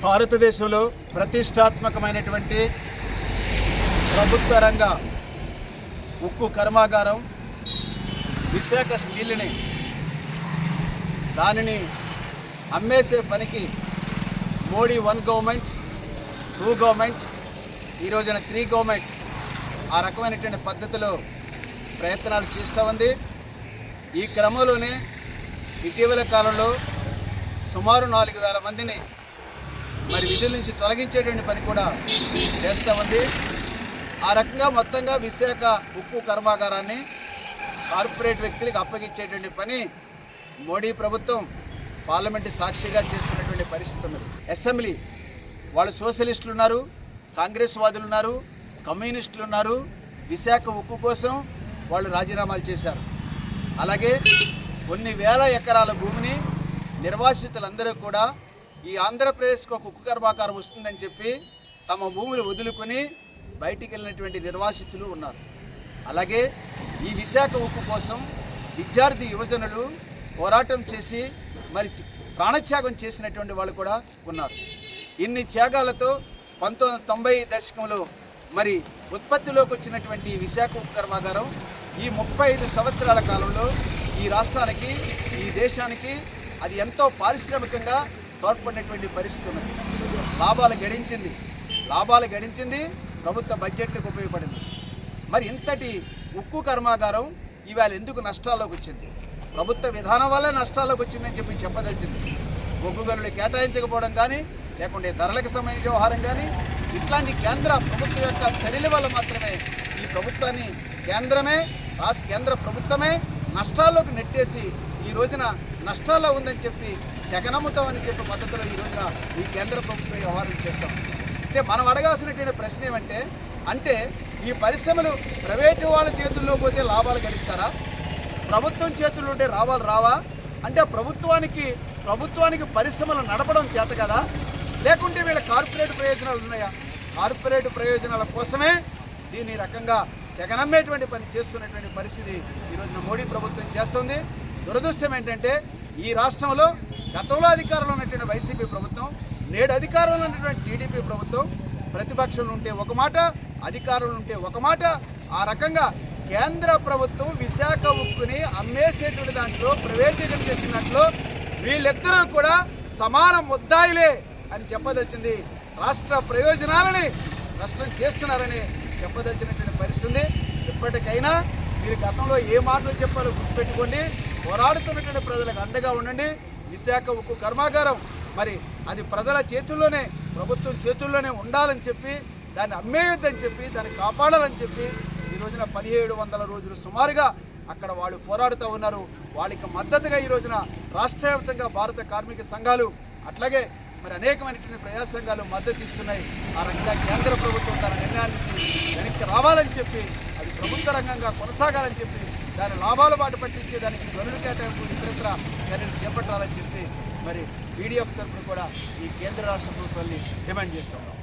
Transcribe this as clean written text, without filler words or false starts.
భారతదేశంలో ప్రతిష్టాత్మకమైనటువంటి ప్రభుత్వ రంగ ఉక్కు కర్మాగారం విశాఖ స్టీల్ని దానిని అమ్మేసే పనికి మోడీ 1 గవర్నమెంట్ 2 గవర్నమెంట్ ఈ రోజున 3 గవర్నమెంట్ ఆ రకమైనటువంటి పద్ధతిలో ప్రయత్నాలు చేస్తూ ఉంది. ఈ క్రమంలోనే ఇటీవల కాలంలో సుమారు 4,000 మందిని మరి విధుల నుంచి తొలగించేటువంటి పని కూడా చేస్తూ ఉంది. ఆ రకంగా మొత్తంగా విశాఖ ఉక్కు కర్మాగారాన్ని కార్పొరేట్ వ్యక్తులకు అప్పగించేటువంటి పని మోడీ ప్రభుత్వం పార్లమెంటు సాక్షిగా చేస్తున్నటువంటి పరిస్థితి ఉన్నది. అసెంబ్లీ వాళ్ళు సోషలిస్టులు ఉన్నారు, కాంగ్రెస్ వాదులు ఉన్నారు, కమ్యూనిస్టులు ఉన్నారు. విశాఖ ఉక్కు కోసం వాళ్ళు రాజీనామాలు చేశారు. అలాగే కొన్ని వేల ఎకరాల భూమిని నిర్వాసితులందరూ కూడా ఈ ఆంధ్రప్రదేశ్కి ఒక ఉక్కు కర్మాగారం వస్తుందని చెప్పి తమ భూములు వదులుకొని బయటికి వెళ్ళినటువంటి నిర్వాసితులు ఉన్నారు. అలాగే ఈ విశాఖ ఉక్కు కోసం విద్యార్థి యువజనులు పోరాటం చేసి మరి ప్రాణత్యాగం చేసినటువంటి వాళ్ళు కూడా ఉన్నారు. ఇన్ని త్యాగాలతో 1990 దశకంలో మరి ఉత్పత్తిలోకి వచ్చినటువంటి విశాఖ ఉక్కు కర్మాగారం ఈ 35 సంవత్సరాల కాలంలో ఈ రాష్ట్రానికి ఈ దేశానికి అది ఎంతో పారిశ్రామికంగా తోడ్పడినటువంటి పరిస్థితి ఉన్నది. లాభాలు గడించింది ప్రభుత్వ బడ్జెట్లకు ఉపయోగపడింది. మరి ఇంతటి ఉక్కు కర్మాగారం ఇవాళ ఎందుకు నష్టాల్లోకి వచ్చింది? ప్రభుత్వ విధానం వల్ల నష్టాల్లోకి వచ్చిందని చెప్పదలిచింది. బొగ్గు గనులు కేటాయించకపోవడం కానీ, లేకుంటే ధరలకు సంబంధించిన వ్యవహారం కానీ, ఇట్లాంటి కేంద్ర ప్రభుత్వం యొక్క చర్యల వల్ల మాత్రమే ఈ ప్రభుత్వాన్ని కేంద్ర ప్రభుత్వమే నష్టాల్లోకి నెట్టేసి ఈ రోజున నష్టాల్లో ఉందని చెప్పి తెగనమ్ముతామని చెప్పే పద్ధతిలో ఈ రోజున ఈ కేంద్ర ప్రభుత్వం వ్యవహారం చేస్తాం. అంటే మనం అడగాల్సినటువంటి ప్రశ్న ఏమంటే, అంటే ఈ పరిశ్రమలు ప్రైవేటు వాళ్ళ చేతుల్లో పోతే లాభాలు గడిస్తారా? ప్రభుత్వం చేతుల్లో ఉంటే లాభాలు రావా? అంటే ప్రభుత్వానికి పరిశ్రమలు నడపడం చేత కదా, లేకుంటే వీళ్ళ కార్పొరేట్ ప్రయోజనాలు ఉన్నాయా? కార్పొరేట్ ప్రయోజనాల కోసమే దీన్ని రకంగా తెగనమ్మేటువంటి పని చేస్తున్నటువంటి పరిస్థితి ఈ రోజున మోడీ ప్రభుత్వం చేస్తుంది. దురదృష్టం ఏంటంటే ఈ రాష్ట్రంలో గతంలో అధికారంలో ఉన్నటువంటి వైసీపీ ప్రభుత్వం, నేడు అధికారంలో ఉన్నటువంటి టీడీపీ ప్రభుత్వం ప్రతిపక్షంలో ఉంటే ఒక మాట, అధికారంలో ఉంటే ఒక మాట, ఆ రకంగా కేంద్ర ప్రభుత్వం విశాఖ ఉక్కుని అమ్మేసేటువంటి దాంట్లో ప్రైవేటీకరణ చేసిన దాంట్లో వీళ్ళిద్దరూ కూడా సమాన ముద్దాయిలే అని చెప్పదలిచింది. రాష్ట్ర ప్రయోజనాలని నష్టం చేస్తున్నారని చెప్పదలిచినటువంటి పరిస్థితి. ఇప్పటికైనా మీరు గతంలో ఏ మాటలు చెప్పాలో గుర్తుపెట్టుకోండి. పోరాడుతున్నటువంటి ప్రజలకు అండగా ఉండండి. విశాఖ ఉక్కు కర్మాగారం మరి అది ప్రజల చేతుల్లోనే, ప్రభుత్వం చేతుల్లోనే ఉండాలని చెప్పి, దాన్ని అమ్మేయొద్దని చెప్పి, దాన్ని కాపాడాలని చెప్పి ఈ రోజున 1700 రోజులు సుమారుగా అక్కడ వాళ్ళు పోరాడుతూ ఉన్నారు. వాళ్ళకి మద్దతుగా ఈ రోజున రాష్ట్ర వ్యాప్తంగా భారత కార్మిక సంఘాలు అట్లాగే మరి అనేకమైనటువంటి ప్రజా సంఘాలు మద్దతు ఇస్తున్నాయి. ఆ రకంగా కేంద్ర ప్రభుత్వం తన నిర్ణయాన్ని వెనక్కి రావాలని చెప్పి, అది ప్రభుత్వ రంగంగా కొనసాగాలని చెప్పి, దాని లాభాల బాట పట్టించే దానికి గనులు కేటాయింపు ఇతరత్ర చర్యలు చేపట్టాలని చెప్పి మరి పీడీఎఫ్ తరఫున కూడా ఈ కేంద్ర రాష్ట్ర ప్రభుత్వాన్ని డిమాండ్ చేస్తున్నాం.